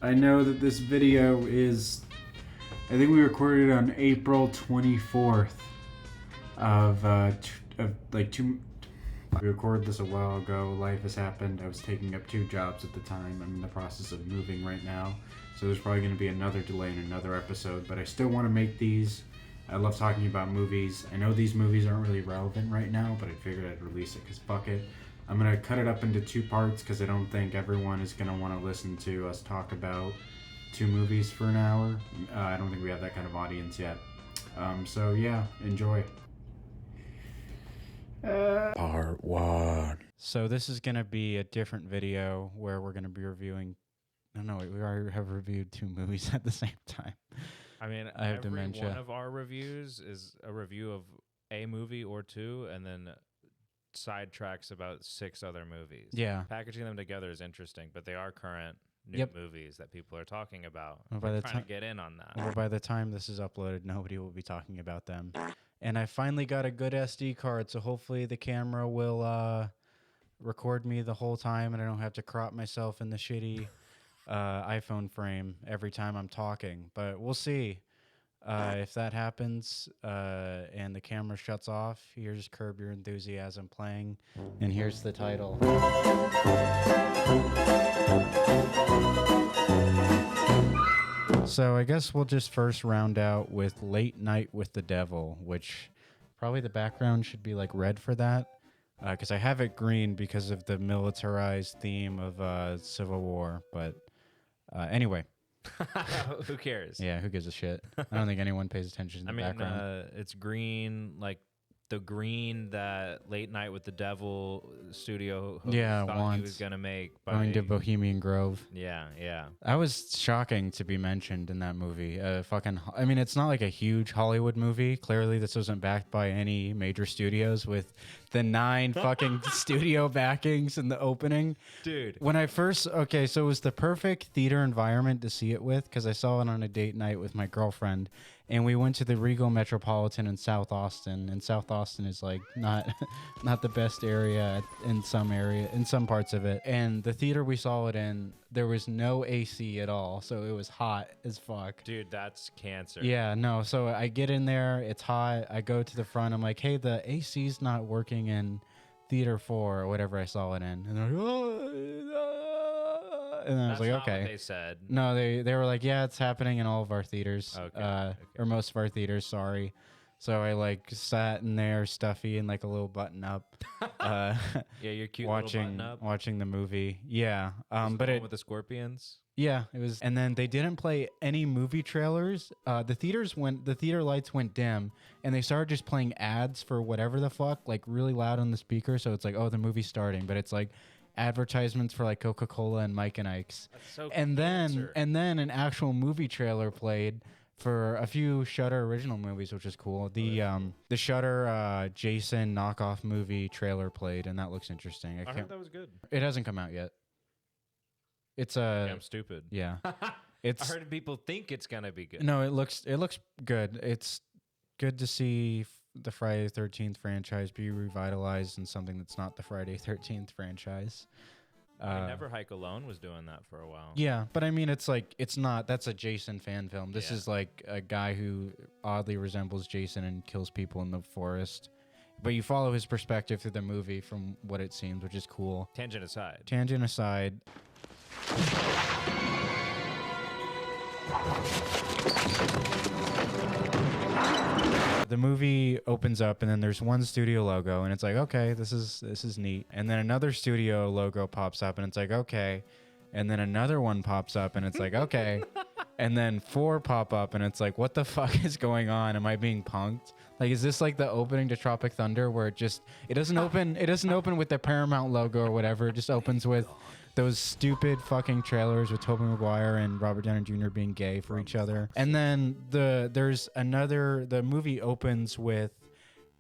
I know that this video is, I think we recorded it on April 24th of we recorded this a while ago. Life has happened. I was taking up 2 jobs at the time. I'm in the process of moving right now. So there's probably going to be another delay in another episode, but I still want to make these. I love talking about movies. I know these movies aren't really relevant right now, but I figured I'd release it because fuck it. I'm going to cut it up into 2 parts because I don't think everyone is going to want to listen to us talk about 2 movies for an hour. I don't think we have that kind of audience yet. So yeah, enjoy. Part 1. So this is going to be a different video where we're going to be reviewing... No, we already have reviewed 2 movies at the same time. I mean, I have every dementia. one of our reviews is a review of a movie or 2, and then sidetracks about 6 other movies. Yeah. Packaging them together is interesting, but they are current new movies that people are talking about. Well, We're trying to get in on that. Well, by the time this is uploaded, nobody will be talking about them. And I finally got a good SD card, so hopefully the camera will record me the whole time, and I don't have to crop myself in the shitty iPhone frame every time I'm talking. But we'll see if that happens and the camera shuts off. Here's Curb Your Enthusiasm playing, and here's the title. So I guess we'll just first round out with Late Night with the Devil, which probably the background should be like red for that, because I have it green because of the militarized theme of Civil War. But anyway. Who cares? Yeah, who gives a shit? I don't think anyone pays attention to the background. It's green, like the green that Late Night with the Devil studio host thought he was going to make. Going to Bohemian Grove. Yeah. I was shocking to be mentioned in that movie. I mean, it's not like a huge Hollywood movie. Clearly, this wasn't backed by any major studios with the 9 fucking studio backings in the opening. Dude. When I first... Okay, so it was the perfect theater environment to see it with because I saw it on a date night with my girlfriend. And we went to the Regal Metropolitan in South Austin, and South Austin is like not the best area in some parts of it. And the theater we saw it in, there was no AC at all, so it was hot as fuck. Dude, that's cancer. Yeah, no. So I get in there, it's hot. I go to the front. I'm like, hey, the AC's not working in Theater 4 or whatever I saw it in. And they're like, oh. And then I was like, not okay. What they said. No, they were like, yeah, it's happening in all of our theaters, or most of our theaters. Sorry. So I like sat in there, stuffy and like a little button up. Yeah, you're cute. Watching the movie. Yeah. But it with the scorpions. Yeah, it was. And then they didn't play any movie trailers. The theater lights went dim, and they started just playing ads for whatever the fuck, like really loud on the speaker. So it's like, oh, the movie's starting, but it's like advertisements for like Coca-Cola and Mike and Ike's. That's so and then an actual movie trailer played for a few Shudder original movies, which is cool. The Shudder Jason knockoff movie trailer played, and that looks interesting. I heard that was good. It hasn't come out yet. It's I'm stupid. Yeah. I heard people think it's gonna be good. No, it looks good. It's good to see the Friday the 13th franchise be revitalized in something that's not the Friday 13th franchise. Never Hike Alone was doing that for a while. Yeah, but I mean, that's a Jason fan film. This is like a guy who oddly resembles Jason and kills people in the forest. But you follow his perspective through the movie from what it seems, which is cool. Tangent aside. The movie opens up, and then there's one studio logo, and it's like, okay, this is neat. And then another studio logo pops up, and it's like, okay. And then another one pops up, and it's like, okay. And then 4 pop up, and it's like, what the fuck is going on? Am I being punked? Like, is this like the opening to Tropic Thunder, where it doesn't open with the Paramount logo or whatever. It just opens with those stupid fucking trailers with Tobey Maguire and Robert Downey Jr. being gay for each other. And then the movie opens with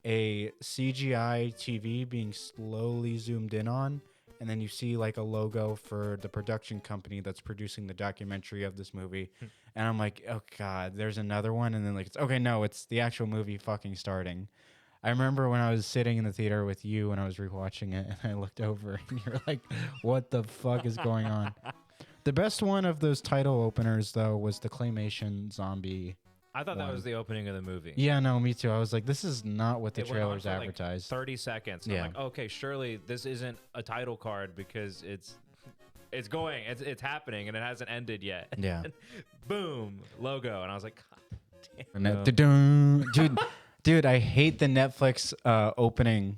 a CGI TV being slowly zoomed in on, and then you see like a logo for the production company that's producing the documentary of this movie. And I'm like, oh god, there's another one. And then like, it's the actual movie fucking starting. I remember when I was sitting in the theater with you when I was rewatching it, and I looked over, and you're like, what the fuck is going on? The best one of those title openers, though, was the claymation zombie. I thought that was the opening of the movie. Yeah, no, me too. I was like, this is not what the It went on trailers for, advertised. Like 30 seconds. Yeah. I'm like, okay, surely this isn't a title card because it's happening and it hasn't ended yet. Yeah. Boom, logo, and I was like, God damn. Dude, I hate the Netflix opening.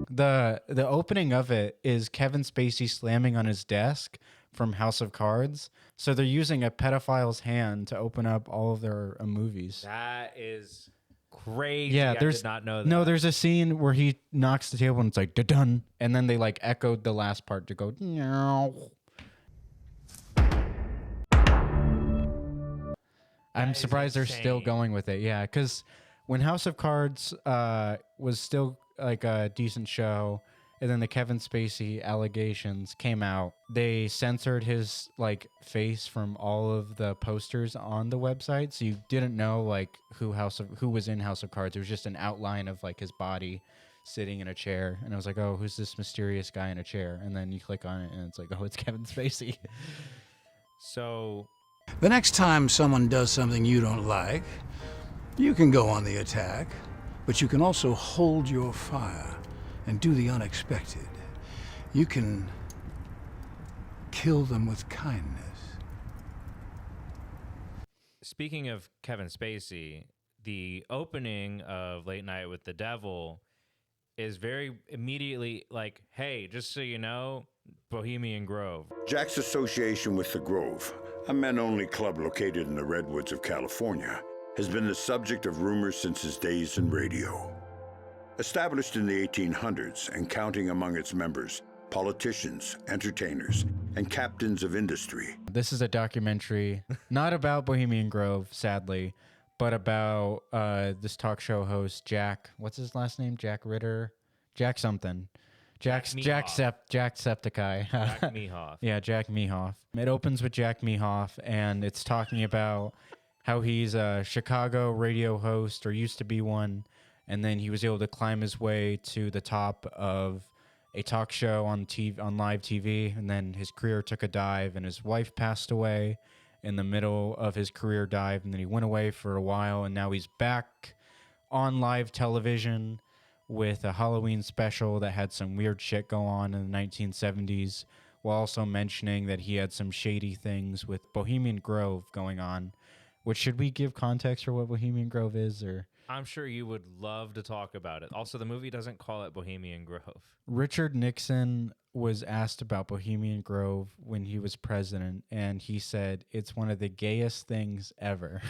The opening of it is Kevin Spacey slamming on his desk from House of Cards. So they're using a pedophile's hand to open up all of their movies. That is crazy. Yeah, I did not know that. No, there's a scene where he knocks the table and it's like dun, and then they like echoed the last part to go. I'm surprised they're still going with it. Yeah, because when House of Cards was still like a decent show, and then the Kevin Spacey allegations came out, they censored his like face from all of the posters on the website, so you didn't know like who was in House of Cards. It was just an outline of like his body sitting in a chair, and I was like, oh, who's this mysterious guy in a chair? And then you click on it, and it's like, oh, it's Kevin Spacey. So the next time someone does something you don't like, you can go on the attack, but you can also hold your fire and do the unexpected. You can kill them with kindness. Speaking of Kevin Spacey, the opening of Late Night with the Devil is very immediately like, hey, just so you know, Bohemian Grove. Jack's association with the Grove, a men-only club located in the Redwoods of California, has been the subject of rumors since his days in radio. Established in the 1800s and counting among its members politicians, entertainers, and captains of industry. This is a documentary, not about Bohemian Grove, sadly, but about this talk show host, Jack. What's his last name? Jack Ritter? Jack something. Jack Septicai. Jack Mehoff. Yeah, Jack Mehoff. It opens with Jack Mehoff, and it's talking about how he's a Chicago radio host, or used to be one, and then he was able to climb his way to the top of a talk show on live TV, and then his career took a dive, and his wife passed away in the middle of his career dive, and then he went away for a while, and now he's back on live television with a Halloween special that had some weird shit go on in the 1970s, while also mentioning that he had some shady things with Bohemian Grove going on. Which, should we give context for what Bohemian Grove is, or? I'm sure you would love to talk about it. Also, the movie doesn't call it Bohemian Grove. Richard Nixon was asked about Bohemian Grove when he was president, and he said it's one of the gayest things ever.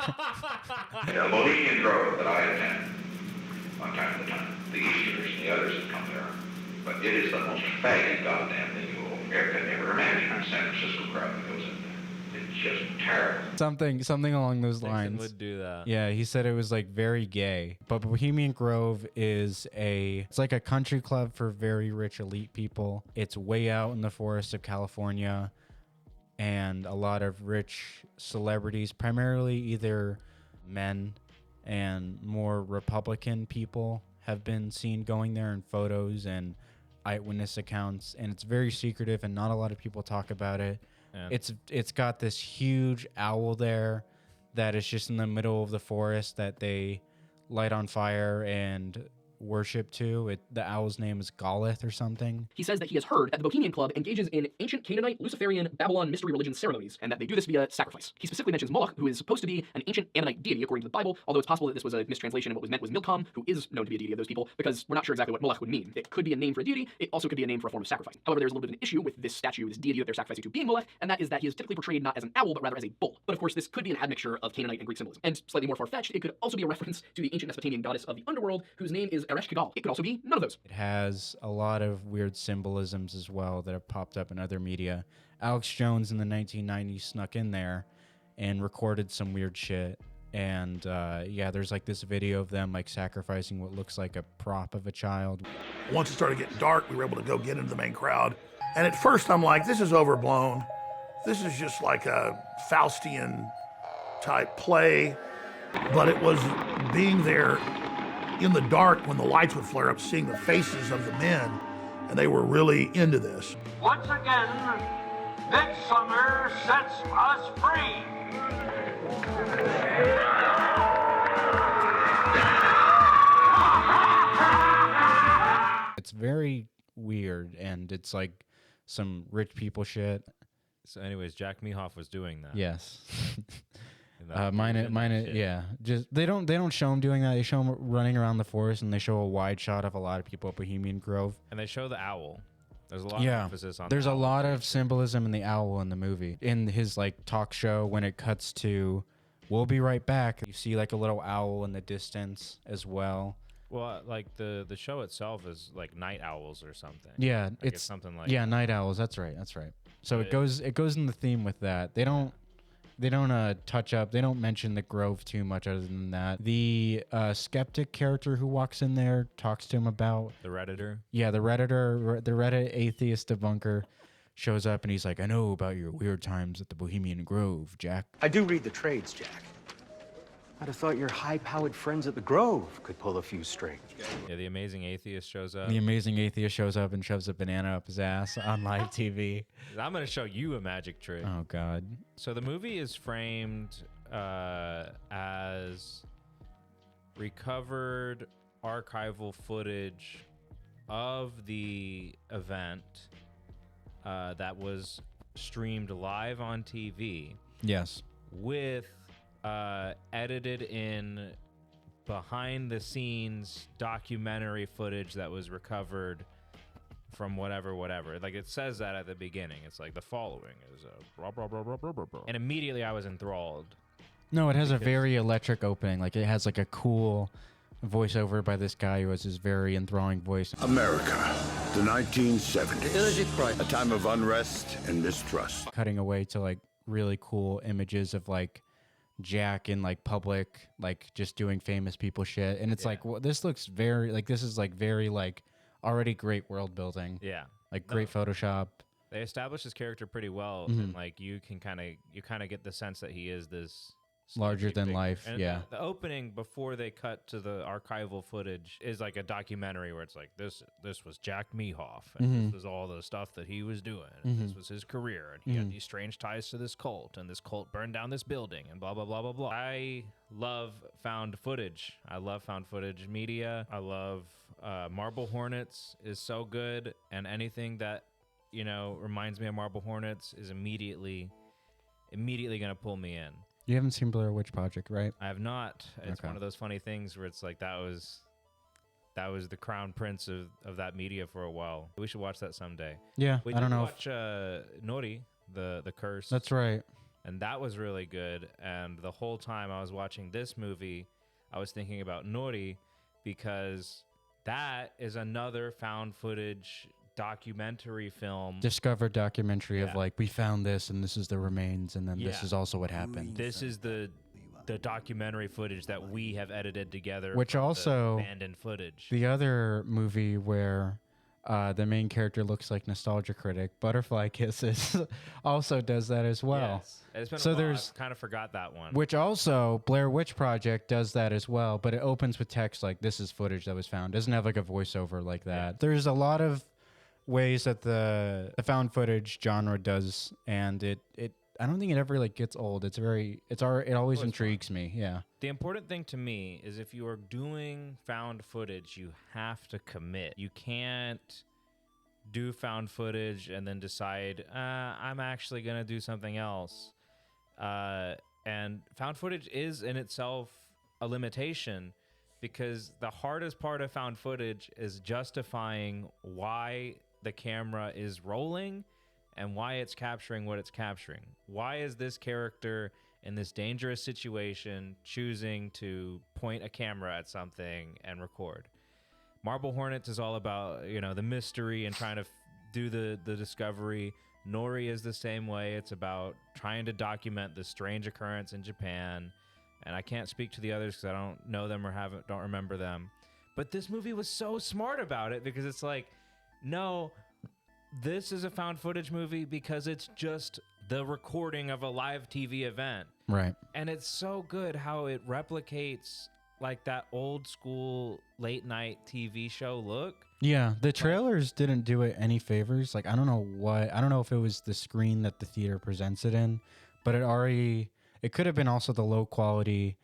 The Bohemian Grove that I attend from time to time, the Easterners and the others that come there, but it is the most faggy goddamn thing you will ever imagine. A San Francisco crowd that goes in there. It's just terrible. Something along those lines. Nixon would do that. Yeah, he said it was like very gay. But Bohemian Grove it's like a country club for very rich elite people. It's way out in the forest of California, and a lot of rich celebrities, primarily either men and more Republican people, have been seen going there in photos and eyewitness accounts, and it's very secretive and not a lot of people talk about it. Yeah. It's got this huge owl there that is just in the middle of the forest that they light on fire and worship to. The owl's name is Goleth or something. He says that he has heard that the Bohemian Club engages in ancient Canaanite, Luciferian, Babylon mystery religion ceremonies, and that they do this via sacrifice. He specifically mentions Moloch, who is supposed to be an ancient Ammonite deity according to the Bible, although it's possible that this was a mistranslation and what was meant was Milcom, who is known to be a deity of those people, because we're not sure exactly what Moloch would mean. It could be a name for a deity, it also could be a name for a form of sacrifice. However, there's a little bit of an issue with this statue, this deity that they're sacrificing to being Moloch, and that is that he is typically portrayed not as an owl, but rather as a bull. But of course, this could be an admixture of Canaanite and Greek symbolism. And slightly more far-fetched, it could also be a reference to the ancient Mesopotamian goddess of the underworld, whose name is Eresh Kigal. It could also be none of those. It has a lot of weird symbolisms as well that have popped up in other media. Alex Jones in the 1990s snuck in there and recorded some weird shit. And there's like this video of them like sacrificing what looks like a prop of a child. Once it started getting dark, we were able to go get into the main crowd. And at first I'm like, this is overblown. This is just like a Faustian type play. But it was being there in the dark when the lights would flare up, seeing the faces of the men and they were really into this. Once again, midsummer sets us free. It's very weird, and it's like some rich people shit. So, anyways, Jack Mehoff was doing that. Yes. And that was in that shit. Yeah. Just they don't show him doing that. They show him running around the forest, and they show a wide shot of a lot of people at Bohemian Grove. And they show the owl. There's a lot of Yeah. emphasis on. There's the a owl. lot of symbolism in the owl in the movie. In his like talk show, when it cuts to, "We'll be right back," you see like a little owl in the distance as well. Well, like the show itself is like night owls or something. Yeah, Like, it's something like yeah, night owls. That's right. That's right. So But it goes in the theme with that. They don't touch up. They don't mention the Grove too much other than that. The skeptic character who walks in there talks to him about the Redditor. the Reddit atheist debunker shows up, and he's like, "I know about your weird times at the Bohemian Grove, Jack." I do read the trades, Jack. I'd have thought your high-powered friends at the Grove could pull a few strings. Yeah, the amazing atheist shows up. The amazing atheist shows up and shoves a banana up his ass on live TV. I'm gonna show you a magic trick. Oh God. So the movie is framed as recovered archival footage of the event that was streamed live on TV Yes. with edited in behind the scenes documentary footage that was recovered from whatever. Like it says that at the beginning. It's like the following is blah, blah, blah, blah, blah, blah, blah. And immediately I was enthralled. No, it has a very electric opening. Like it has like a cool voiceover by this guy who has his very enthralling voice. America, the 1970s, a time of unrest and mistrust. Cutting away to like really cool images of like Jack in like public, like just doing famous people shit. And it's like, well, this looks very like, this is like very like already great world building. Yeah. Like great Photoshop. They established his character pretty well, and like you kind of get the sense that he is this Larger sketchy than figure. life, And yeah. The opening before they cut to the archival footage is like a documentary where it's like this was Jack Mehoff, and this was all the stuff that he was doing, and this was his career, and he had these strange ties to this cult, and this cult burned down this building, and blah blah blah blah blah. I love found footage. I love found footage media. I love Marble Hornets is so good, and anything that reminds me of Marble Hornets is immediately gonna pull me in. You haven't seen Blair Witch Project, right? I have not. It's Okay. one of those funny things where it's like that was the crown prince of that media for a while. We should watch that someday. Yeah, We I don't did know. watch Nori, the Curse. That's right. And that was really good. And the whole time I was watching this movie, I was thinking about Nori because that is another found footage documentary film. Discovered documentary of Yeah. like, we found this and this is the remains and then this Yeah. is also what happened. This is the documentary footage that we have edited together. Which from the also- abandoned footage. The other movie where the main character looks like Nostalgia Critic, Butterfly Kisses, also does that as well. Yes. It's been So a while. there's- I kind of forgot that one. Which also, Blair Witch Project does that as well, but it opens with text like, this is footage that was found. It doesn't have like a voiceover like that. There's a lot of ways that the found footage genre does, and it I don't think it ever like gets old. It always intrigues me. Yeah. The important thing to me is if you are doing found footage, you have to commit. You can't do found footage and then decide, I'm actually going to do something else. And found footage is in itself a limitation because the hardest part of found footage is justifying why the camera is rolling and why it's capturing what it's capturing. Why is this character in this dangerous situation choosing to point a camera at something and record? Marble Hornets is all about, the mystery and trying to do the discovery. Nori is the same way. It's about trying to document this strange occurrence in Japan. And I can't speak to the others because I don't know them or don't remember them. But this movie was so smart about it because it's like, no, this is a found footage movie because it's just the recording of a live TV event. Right. And it's so good how it replicates like that old school late night TV show look. Yeah, the trailers didn't do it any favors. Like, I don't know if it was the screen that the theater presents it in, but it could have been also the low quality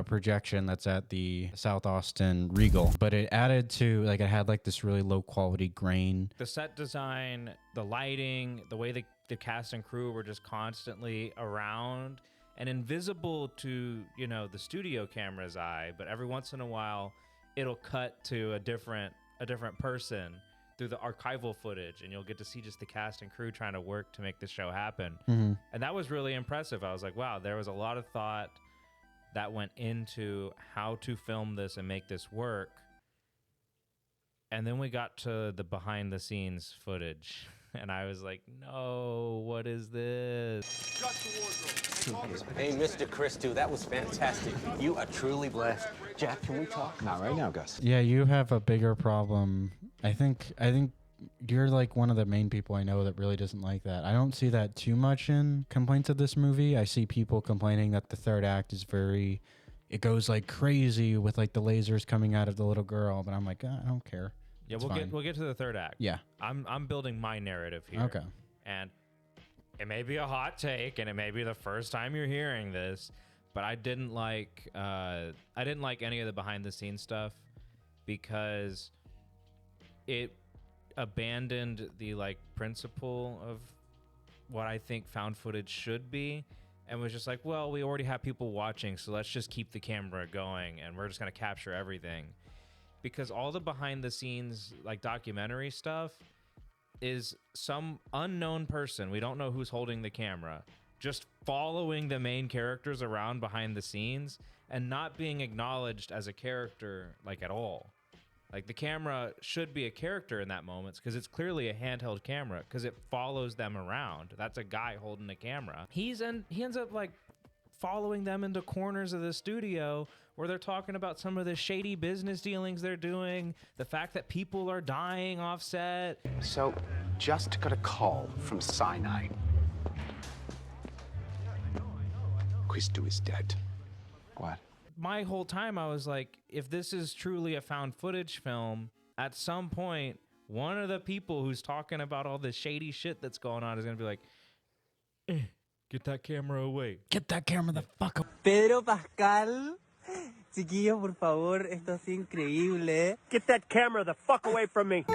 projection that's at the South Austin Regal, but it added to, like, it had like this really low quality grain. The set design, the lighting, the way the cast and crew were just constantly around and invisible to, the studio camera's eye, but every once in a while it'll cut to a different person through the archival footage, and you'll get to see just the cast and crew trying to work to make this show happen. Mm-hmm. And that was really impressive. I was like, wow, there was a lot of thought that went into how to film this and make this work. And then we got to the behind the scenes footage, and I was like, no, what is this? Hey, Mr. Christou, that was fantastic. You are truly blessed. Jack, can we talk? Not right now, Gus. Yeah, you have a bigger problem. I think you're like one of the main people I know that really doesn't like that. I don't see that too much in complaints of this movie. I see people complaining that the third act is it goes like crazy with like the lasers coming out of the little girl, but I'm like, I don't care. Yeah, It's we'll fine. get to the third act. Yeah. I'm building my narrative here. Okay. And it may be a hot take, and it may be the first time you're hearing this, but I didn't like any of the behind the scenes stuff because it abandoned the principle of what I think found footage should be, and was just like, well, we already have people watching, so let's just keep the camera going and we're just going to capture everything. Because all the behind the scenes documentary stuff is some unknown person, we don't know who's holding the camera, just following the main characters around behind the scenes and not being acknowledged as a character at all. The camera should be a character in that moment because it's clearly a handheld camera because it follows them around. That's a guy holding the camera. He ends up following them into corners of the studio where they're talking about some of the shady business dealings they're doing, the fact that people are dying off set. So, just got a call from Sinai. Christou is dead. What? My whole time I was like, if this is truly a found footage film, at some point, one of the people who's talking about all this shady shit that's going on is going to be like, get that camera away. Get that camera the fuck up. Pedro Pascal, chiquillos, por favor, esto es increíble. Get that camera the fuck away from me.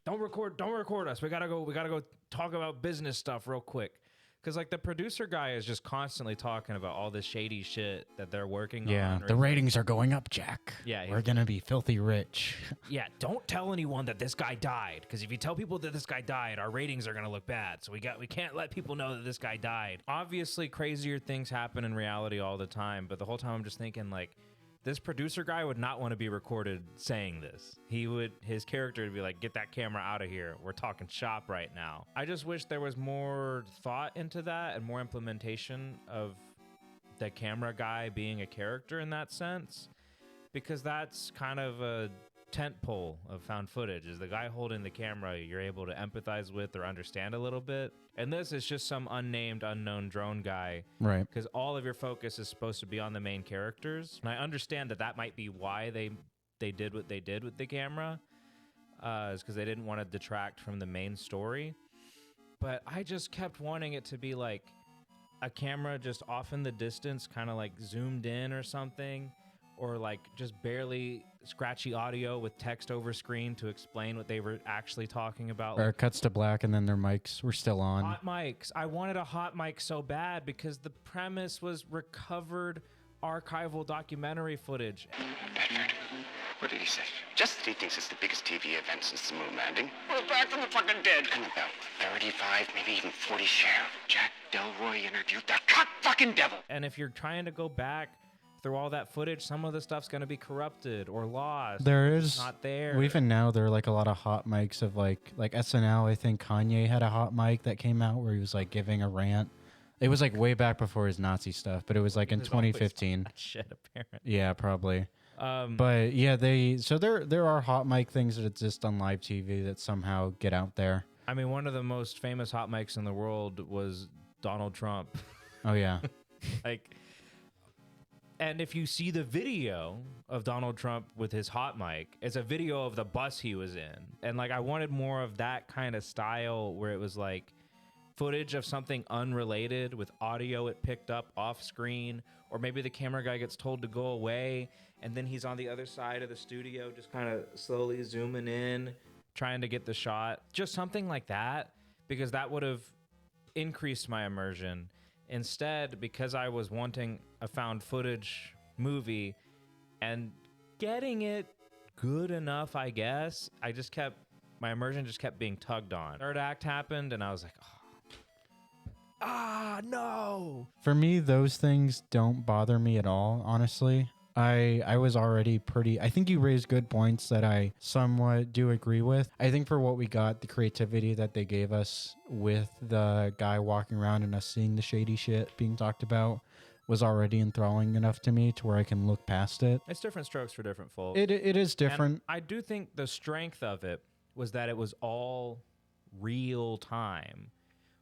Don't record us. We gotta go talk about business stuff real quick. Because the producer guy is just constantly talking about all this shady shit that they're working on. Yeah, the ratings are going up, Jack. Yeah, we're gonna be filthy rich. Yeah, don't tell anyone that this guy died, because if you tell people that this guy died, our ratings are gonna look bad. So we can't let people know that this guy died. Obviously, crazier things happen in reality all the time, but the whole time I'm just thinking this producer guy would not want to be recorded saying this. His character would be like, get that camera out of here. We're talking shop right now. I just wish there was more thought into that and more implementation of the camera guy being a character in that sense, because that's kind of a tent pole of found footage, is the guy holding the camera you're able to empathize with or understand a little bit. And this is just some unnamed, unknown drone guy. Right. Because all of your focus is supposed to be on the main characters. And I understand that might be why they did what they did with the camera, is because they didn't want to detract from the main story. But I just kept wanting it to be a camera just off in the distance, kind of zoomed in or something, or just barely scratchy audio with text over screen to explain what they were actually talking about. Or it cuts to black and then their mics were still on. Hot mics. I wanted a hot mic so bad because the premise was recovered archival documentary footage. Bedford, what did he say? Just that he thinks it's the biggest TV event since the moon landing. We're back from the fucking dead. And about 35, maybe even 40 share. Jack Delroy interviewed that cock fucking devil. And if you're trying to go back through all that footage, some of the stuff's going to be corrupted or lost. There is not there. Even now, there are a lot of hot mics of like SNL. I think Kanye had a hot mic that came out where he was giving a rant. It was way back before his Nazi stuff, but it was in 2015. Shit, apparently. Yeah, probably. But yeah, there are hot mic things that exist on live TV that somehow get out there. I mean, one of the most famous hot mics in the world was Donald Trump. Oh yeah. And if you see the video of Donald Trump with his hot mic, it's a video of the bus he was in. And like, I wanted more of that kind of style where it was like footage of something unrelated with audio it picked up off screen, or maybe the camera guy gets told to go away and then he's on the other side of the studio just kind of slowly zooming in, trying to get the shot. Just something like that, because that would have increased my immersion. Instead, because I was wanting a found footage movie and getting it good enough, I guess, my immersion just kept being tugged on. Third act happened and I was like, no. For me, those things don't bother me at all, honestly. I was already pretty... I think you raised good points that I somewhat do agree with. I think for what we got, the creativity that they gave us with the guy walking around and us seeing the shady shit being talked about was already enthralling enough to me to where I can look past it. It's different strokes for different folks. It is different. And I do think the strength of it was that it was all real time.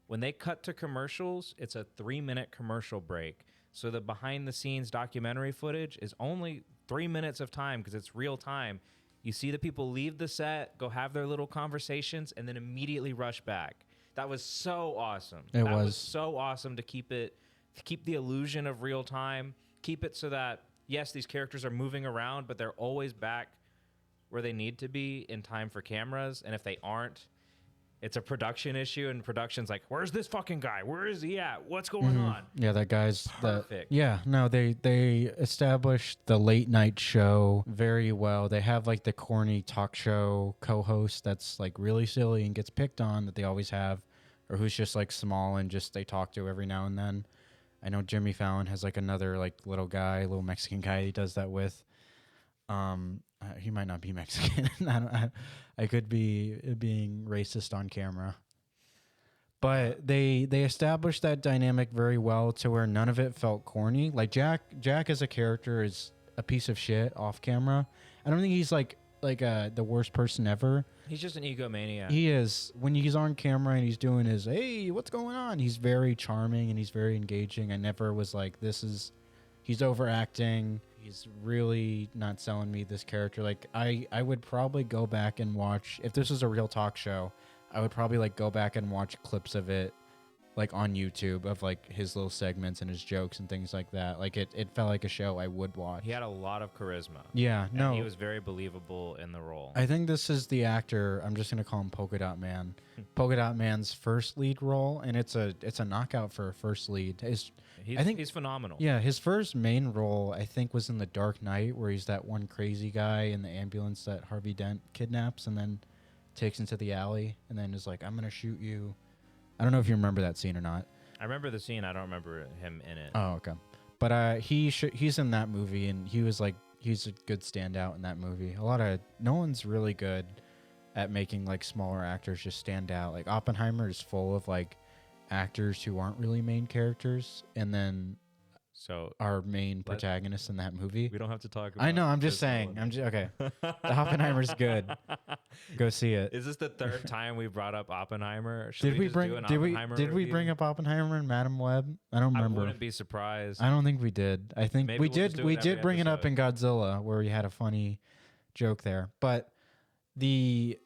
When they cut to commercials, it's a 3-minute commercial break. So the behind the scenes documentary footage is only 3 minutes of time because it's real time. You see the people leave the set, go have their little conversations, and then immediately rush back. That was so awesome. That was so awesome to keep the illusion of real time, keep it so that, yes, these characters are moving around, but they're always back where they need to be in time for cameras. And if they aren't, it's a production issue, and production's like, where's this fucking guy? Where is he at? What's going on? Yeah, that guy's perfect. They established the late night show very well. They have like the corny talk show co-host that's like really silly and gets picked on that they always have, or who's just like small and just they talk to every now and then. I know Jimmy Fallon has like another like little Mexican guy he does that with. He might not be Mexican. I could be being racist on camera. But they established that dynamic very well to where none of it felt corny. Like Jack as a character is a piece of shit off camera. I don't think he's like the worst person ever. He's just an egomaniac. He is. When he's on camera and he's doing his, hey, what's going on? He's very charming and he's very engaging. I never was like, he's overacting. He's really not selling me this character. Like I would probably go back and watch, if this was a real talk show, I would probably like go back and watch clips of it like on YouTube of like his little segments and his jokes and things like that. Like it felt like a show I would watch. He had a lot of charisma. Yeah, no. And he was very believable in the role. I think this is the actor, I'm just going to call him Polka Dot Man. Polka Dot Man's first lead role, and it's a knockout for a first lead. I think he's phenomenal. Yeah, his first main role, I think, was in The Dark Knight, where he's that one crazy guy in the ambulance that Harvey Dent kidnaps and then takes into the alley and then is like, I'm going to shoot you. I don't know if you remember that scene or not. I remember the scene. I don't remember him in it. Oh, okay. But he's in that movie, and he's a good standout in that movie. No one's really good at making like smaller actors just stand out. Like Oppenheimer is full of like actors who aren't really main characters, and then our main protagonist in that movie. We don't have to talk about I know, I'm just saying. Okay. The Oppenheimer's good. Go see it. Is this the third time we brought up Oppenheimer? Did we bring up Oppenheimer and Madam Web? I don't remember. I wouldn't be surprised. I don't think we did. I think Maybe we we'll did. We did bring it up in Godzilla, where we had a funny joke there. But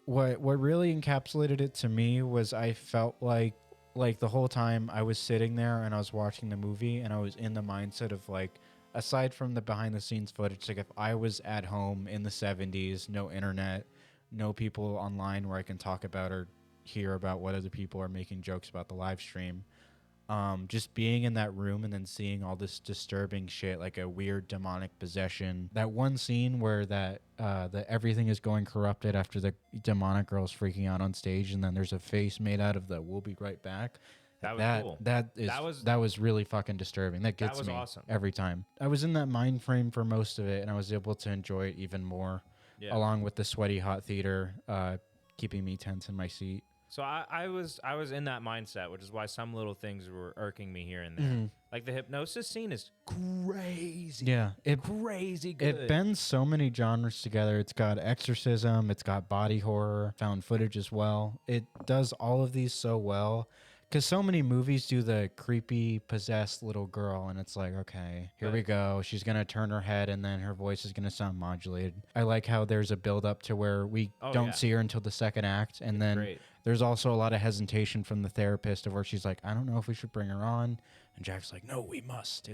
what really encapsulated it to me was I felt like the whole time I was sitting there and I was watching the movie and I was in the mindset of like, aside from the behind the scenes footage, like if I was at home in the 70s, no internet, no people online where I can talk about or hear about what other people are making jokes about the live stream, just being in that room and then seeing all this disturbing shit, like a weird demonic possession. That one scene where that everything is going corrupted after the demonic girl's freaking out on stage, and then there's a face made out of the "We'll be right back." That was cool. That was really fucking disturbing. That gets me awesome. Every time. I was in that mind frame for most of it, and I was able to enjoy it even more, along with the sweaty hot theater keeping me tense in my seat. So I was in that mindset, which is why some little things were irking me here and there. Mm-hmm. Like the hypnosis scene is crazy. Yeah, crazy good. It bends so many genres together. It's got exorcism, it's got body horror, found footage as well. It does all of these so well, Because so many movies do the creepy, possessed little girl, and it's like, okay, here we go. She's going to turn her head, and then her voice is going to sound modulated. I like how there's a build-up to where we don't see her until the second act, and then there's also a lot of hesitation from the therapist of where she's like, I don't know if we should bring her on. And Jack's like, no, we must.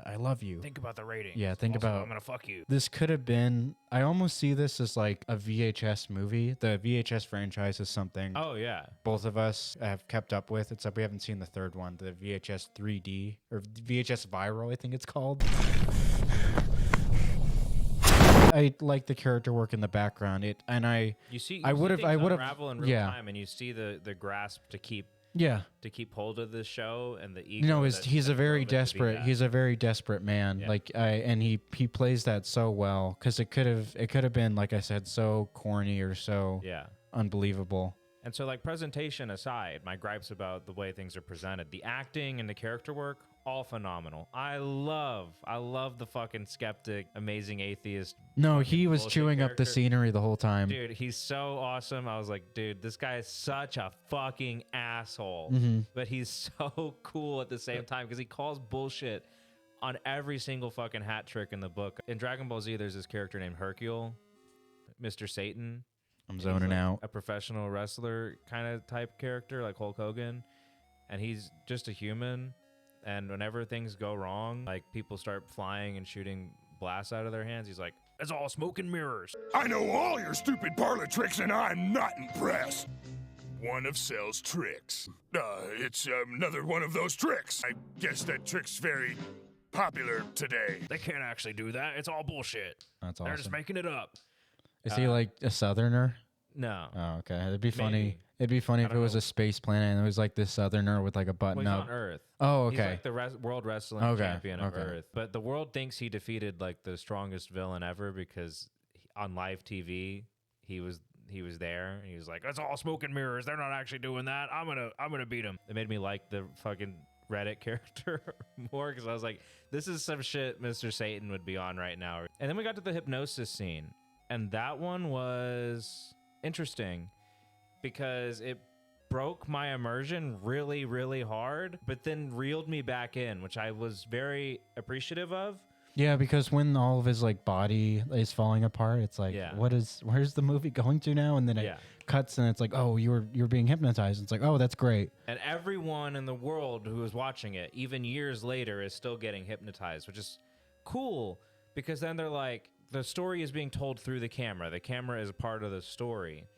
I love you. Think about the rating. Yeah, think Also, about. I'm gonna fuck you. This could have been. I almost see this as like a VHS movie. The VHS franchise is something. Oh yeah. Both of us have kept up with. Except we haven't seen the third one, the VHS 3D or VHS Viral, I think it's called. I like the character work in the background. I would have unravel in real time, and you see the grasp to keep hold of the show and the ego. He's a very desperate man. Yeah. Like and he plays that so well because it could have been, like I said, so corny or so unbelievable. And so, like, presentation aside, my gripes about the way things are presented, the acting and the character work, all phenomenal. I love the fucking skeptic, amazing atheist. No, he was chewing up the scenery the whole time. Dude, he's so awesome. I was like, dude, this guy is such a fucking asshole. But he's so cool at the same time because he calls bullshit on every single fucking hat trick in the book. In Dragon Ball Z, there's this character named Hercule, Mr. Satan. I'm zoning out. A professional wrestler kind of type character like Hulk Hogan. And he's just a human. And whenever things go wrong, like people start flying and shooting blasts out of their hands, he's like, it's all smoke and mirrors. I know all your stupid parlor tricks and I'm not impressed. One of Cell's tricks. It's another one of those tricks. I guess that trick's very popular today. They can't actually do that. It's all bullshit. That's awesome. They're just making it up. Is he like a southerner? No. Oh, okay. It'd be funny. Maybe. It'd be funny if it was a space planet and it was like this southerner with like a button Well, up. he's on Earth. Oh, okay. He's like the world wrestling champion of Earth. But the world thinks he defeated like the strongest villain ever because on live TV he was there and he was like, "It's all smoke and mirrors. They're not actually doing that. I'm gonna beat him." It made me like the fucking Reddit character more because I was like, "This is some shit Mr. Satan would be on right now." And then we got to the hypnosis scene, and that one was interesting because it broke my immersion really, really hard, but then reeled me back in, which I was very appreciative of. Yeah, because when all of his like body is falling apart, it's like, where's the movie going to now? And then it cuts and it's like, oh, you're being hypnotized. It's like, oh, that's great. And everyone in the world who is watching it, even years later, is still getting hypnotized, which is cool because then they're like, the story is being told through the camera. The camera is a part of the story.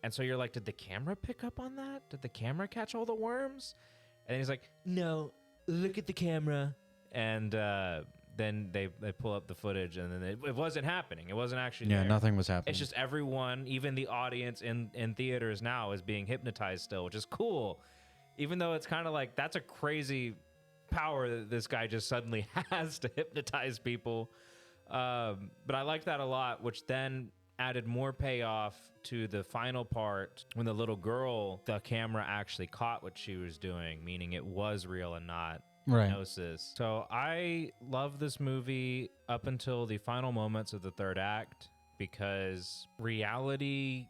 And so you're like, did the camera pick up on that? Did the camera catch all the worms? And he's like, no, look at the camera. And then they pull up the footage, and then it wasn't happening. It wasn't actually there. Nothing was happening. It's just everyone, even the audience in theaters now, is being hypnotized still, which is cool. Even though it's kind of like, that's a crazy power that this guy just suddenly has to hypnotize people. But I like that a lot, which then added more payoff to the final part when the little girl, the camera actually caught what she was doing, meaning it was real and not hypnosis. So I love this movie up until the final moments of the third act because reality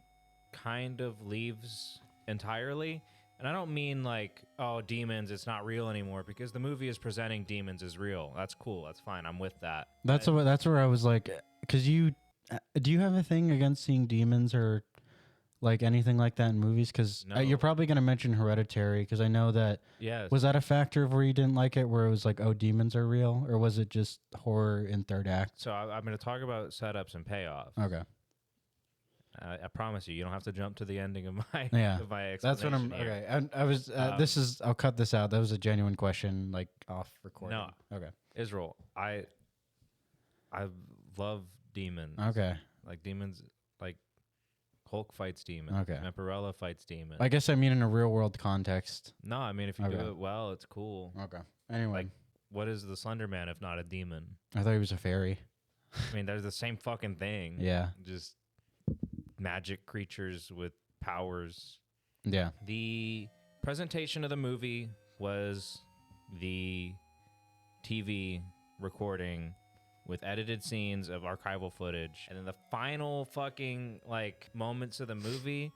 kind of leaves entirely. And I don't mean like, oh, demons, it's not real anymore, because the movie is presenting demons as real. That's cool. That's fine. I'm with that. That's where I was like, because do you have a thing against seeing demons or like anything like that in movies? Because you're probably going to mention Hereditary, because I know that. Yes. Was that a factor of where you didn't like it, where it was like, oh, demons are real? Or was it just horror in third act? So I'm going to talk about setups and payoffs. Okay. I promise you don't have to jump to the ending of my of my explanation. That's what I'm. Here. Okay. I was. I'll cut this out. That was a genuine question, like off recording. No. Okay. Israel, I love demons. Okay. Like demons, like Hulk fights demons. Okay. Vampirella fights demons. I guess I mean in a real world context. No, I mean if you do it well, it's cool. Okay. Anyway, like, what is the Slender Man if not a demon? I thought he was a fairy. I mean, they're the same fucking thing. Yeah. Just magic creatures with powers. Yeah. The presentation of the movie was the TV recording with edited scenes of archival footage. And then the final fucking like moments of the movie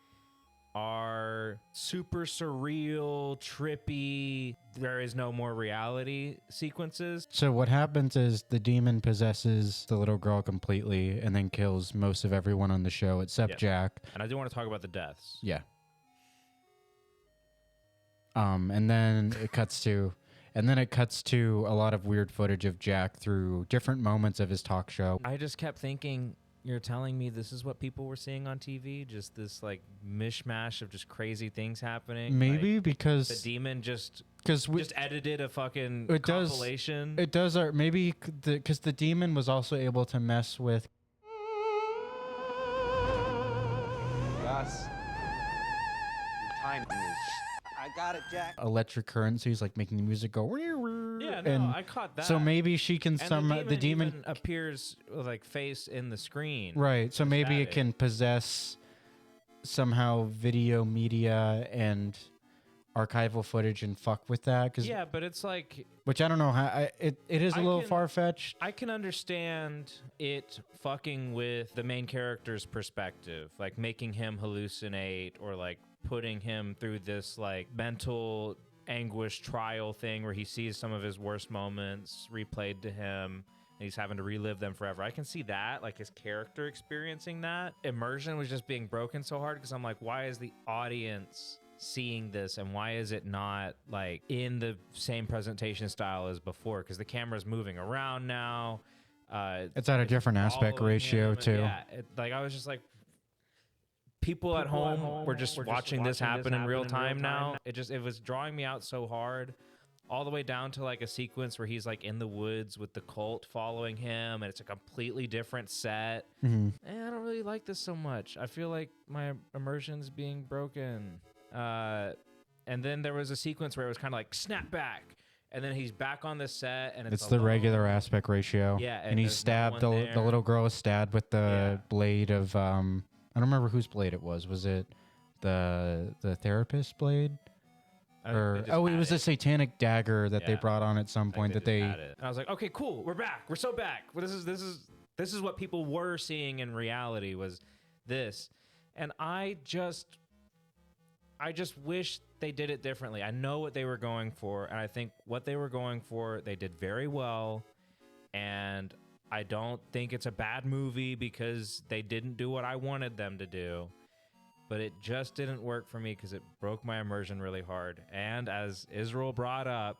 are super surreal, trippy. There is no more reality sequences. So what happens is the demon possesses the little girl completely and then kills most of everyone on the show except Yes. Jack. And I do want to talk about the deaths. Yeah. And then it cuts to a lot of weird footage of Jack through different moments of his talk show. I just kept thinking, you're telling me this is what people were seeing on TV? Just this like mishmash of just crazy things happening? Maybe like, because the demon just just edited a fucking it compilation. It does. Maybe because the demon was also able to mess with. Gus, your time is. I got it, Jack. Electric currencies, like making the music go. Yeah, no, and I caught that. So maybe she can and the demon even appears like face in the screen. Right. So maybe it static. can possess somehow video media and archival footage and fuck with that. Yeah, but it's like, which I don't know how. It is a little far fetched. I can understand it fucking with the main character's perspective, like making him hallucinate or like putting him through this like mental anguish trial thing where he sees some of his worst moments replayed to him and he's having to relive them forever. I can see that, like his character experiencing that. Immersion was just being broken so hard because I'm like, why is the audience seeing this and why is it not like in the same presentation style as before? Because the camera's moving around now. It's at a different aspect ratio too. Yeah, like I was just like, people at home were just watching this happen in real time now. It was drawing me out so hard, all the way down to like a sequence where he's like in the woods with the cult following him and it's a completely different set. And I don't really like this so much. I feel like my immersion's being broken. And then there was a sequence where it was kind of like snap back and then he's back on the set and It's the regular aspect ratio. Yeah, and he's stabbed. The little girl is stabbed with the blade of I don't remember whose blade it was. Was it the therapist's blade? Or it was a satanic dagger that they brought on at some point that they. And I was like, okay, cool, we're back. We're so back. Well, this is what people were seeing in reality was this, and I just wish they did it differently. I know what they were going for, and I think what they were going for they did very well, and I don't think it's a bad movie because they didn't do what I wanted them to do, but it just didn't work for me because it broke my immersion really hard. And as Israel brought up,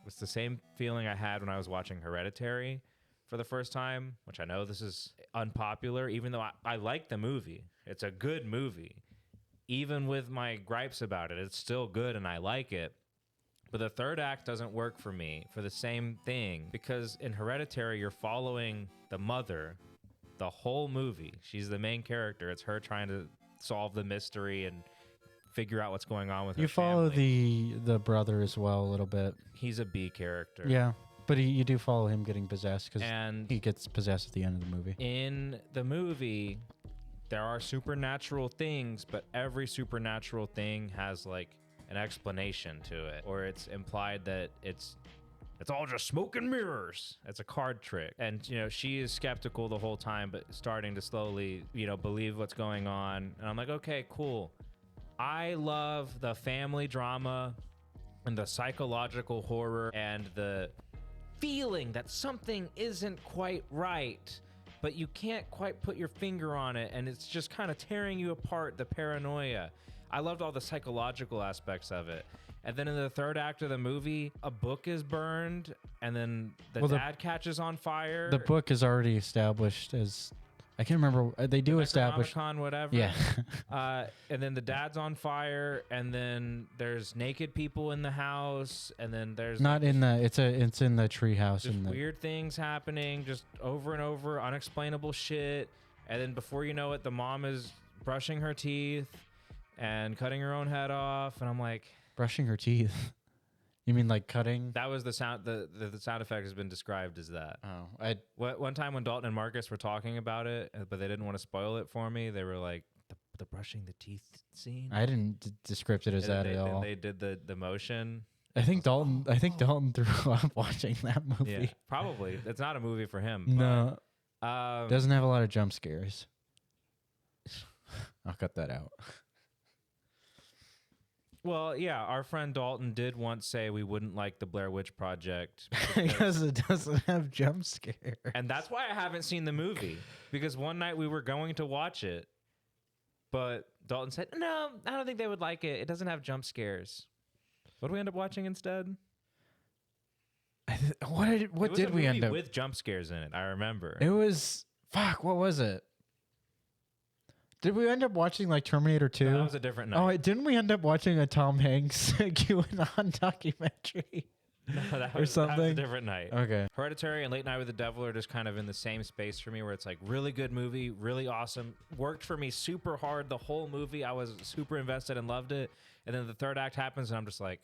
it's the same feeling I had when I was watching Hereditary for the first time, which I know this is unpopular, even though I like the movie. It's a good movie. Even with my gripes about it, it's still good and I like it. But the third act doesn't work for me for the same thing, because in Hereditary, you're following the mother the whole movie. She's the main character. It's her trying to solve the mystery and figure out what's going on with her You follow family. the brother as well a little bit. He's a B character. Yeah, but you do follow him getting possessed because And he gets possessed at the end of the movie. in the movie, there are supernatural things, but every supernatural thing has like an explanation to it, or it's implied that it's all just smoke and mirrors. It's a card trick. And, she is skeptical the whole time, but starting to slowly, believe what's going on. And I'm like, okay, cool. I love the family drama and the psychological horror and the feeling that something isn't quite right, but you can't quite put your finger on it. And it's just kind of tearing you apart, the paranoia. I loved all the psychological aspects of it. And then in the third act of the movie, a book is burned, and then the dad catches on fire. The book is already established as, I can't remember. They do establish. Necronomicon, whatever. Yeah. And then the dad's on fire, and then there's naked people in the house, and then there's Not in the. It's in the treehouse. just In the. weird things happening, just over and over, unexplainable shit. And then before you know it, the mom is brushing her teeth and cutting her own head off, and I'm like, Brushing her teeth. You mean like cutting? that was the sound. The sound effect has been described as that. Oh, One time when Dalton and Marcus were talking about it, but they didn't want to spoil it for me, they were like, the brushing the teeth scene. I didn't descript it as that at all. And they did the motion. I think Dalton threw up watching that movie. Yeah, probably. It's not a movie for him. No, But, doesn't have a lot of jump scares. I'll cut that out. Well, yeah, our friend Dalton did once say we wouldn't like the Blair Witch Project because it doesn't have jump scares. And that's why I haven't seen the movie, because one night we were going to watch it, but Dalton said, no, I don't think they would like it. It doesn't have jump scares. What did we end up watching instead? What did we end up with jump scares in it? I remember. It was what was it? Did we end up watching like Terminator 2? No, that was a different night. Oh, didn't we end up watching a Tom Hanks QAnon documentary? No, that or was something? a different night. Okay. Hereditary and Late Night with the Devil are just kind of in the same space for me, where it's like really good movie, really awesome, worked for me super hard the whole movie. I was super invested and loved it, and then the third act happens, and I'm just like,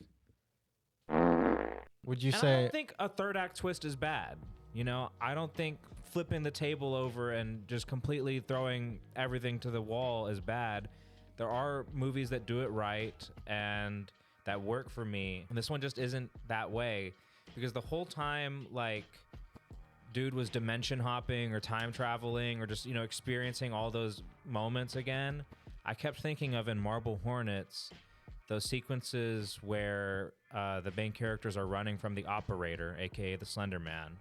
would you I say? don't think a third act twist is bad. You know, I don't think flipping the table over and just completely throwing everything to the wall is bad. There are movies that do it right and that work for me. And this one just isn't that way, because the whole time, like, dude was dimension hopping or time traveling or just, you know, experiencing all those moments again. I kept thinking of in Marble Hornets, those sequences where the main characters are running from the operator, aka the Slender Man,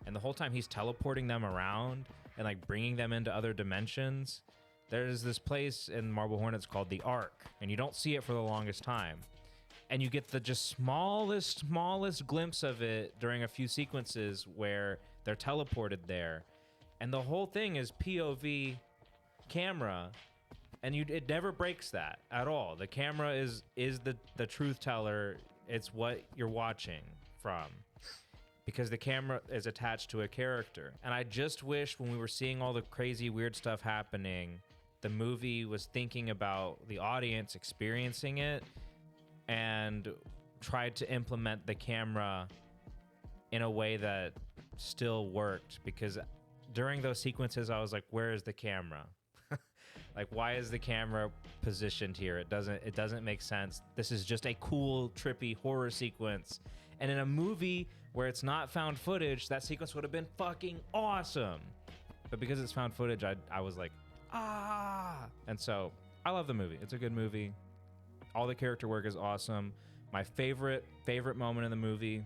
and the whole time he's teleporting them around and like bringing them into other dimensions. There's this place in Marble Hornets called the Ark, and you don't see it for the longest time, and you get the just smallest glimpse of it during a few sequences where they're teleported there, and the whole thing is POV camera. And it never breaks that at all. The camera is the truth teller. It's what you're watching from, because the camera is attached to a character. And I just wish when we were seeing all the crazy weird stuff happening, the movie was thinking about the audience experiencing it and tried to implement the camera in a way that still worked. Because during those sequences, I was like, where is the camera? Like, why is the camera positioned here? It doesn't make sense. This is just a cool, trippy horror sequence. And in a movie where it's not found footage, that sequence would have been fucking awesome. But because it's found footage, I was like, ah. And so I love the movie. It's a good movie. All the character work is awesome. My favorite moment in the movie,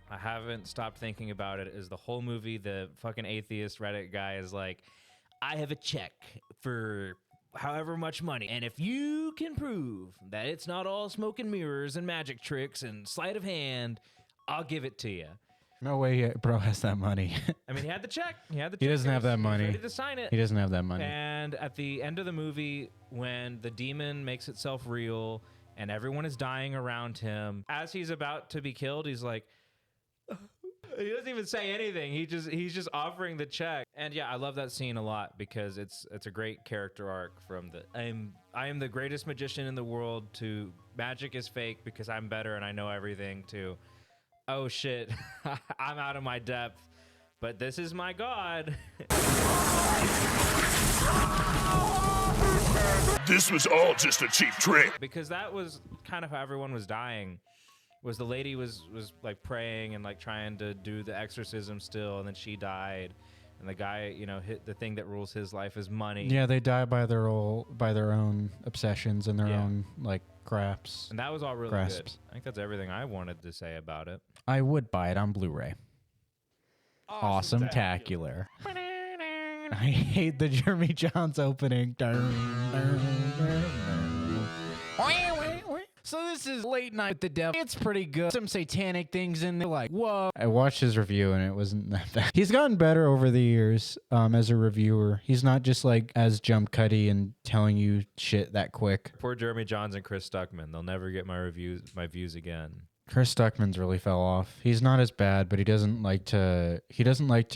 I haven't stopped thinking about it, is the whole movie. The fucking atheist Reddit guy is like, I have a check for however much money, and if you can prove that it's not all smoke and mirrors and magic tricks and sleight of hand, I'll give it to you. No way, bro has that money. I mean, he had the check. He doesn't have that money. He was ready to sign it. He doesn't have that money. And at the end of the movie, when the demon makes itself real and everyone is dying around him, as he's about to be killed, he's like, he doesn't even say anything. He's just offering the check. And yeah, I love that scene a lot, because it's a great character arc from the I am the greatest magician in the world to magic is fake because I'm better and I know everything, to oh shit, I'm out of my depth, but this is my god. This was all just a cheap trick. Because that was kind of how everyone was dying. Was the lady was like praying and like trying to do the exorcism still, and then she died, and the guy, you know, hit the thing that rules his life is money. Yeah, they die by their own obsessions and their own like grasps. And that was all really good. I think that's everything I wanted to say about it. I would buy it on Blu-ray. Awesome-tacular. I hate the Jeremy Johns opening. So this is Late Night with the Devil. It's pretty good. Some satanic things in there, like, whoa. I watched his review and it wasn't that bad. He's gotten better over the years as a reviewer. He's not just like as jump cutty and telling you shit that quick. Poor Jeremy Johns and Chris Stuckman. They'll never get my views again. Chris Stuckman's really fell off. He's not as bad, but he doesn't like to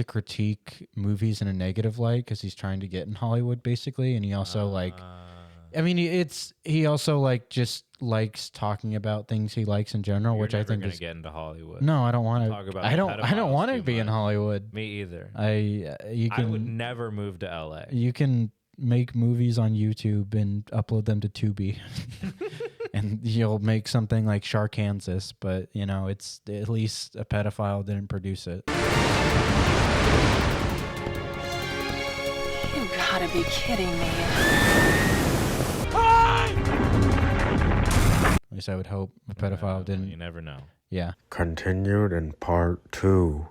critique movies in a negative light because he's trying to get in Hollywood basically, and he also he also like just likes talking about things he likes in general, which I think is get into Hollywood. No, I don't want to. Talk about I don't want to be in Hollywood. Me either. I would never move to LA. You can make movies on YouTube and upload them to Tubi. And you'll make something like Sharkansas, but you know, it's at least a pedophile didn't produce it. You gotta be kidding me. At least I would hope a pedophile didn't. You never know. Yeah. Continued in part 2.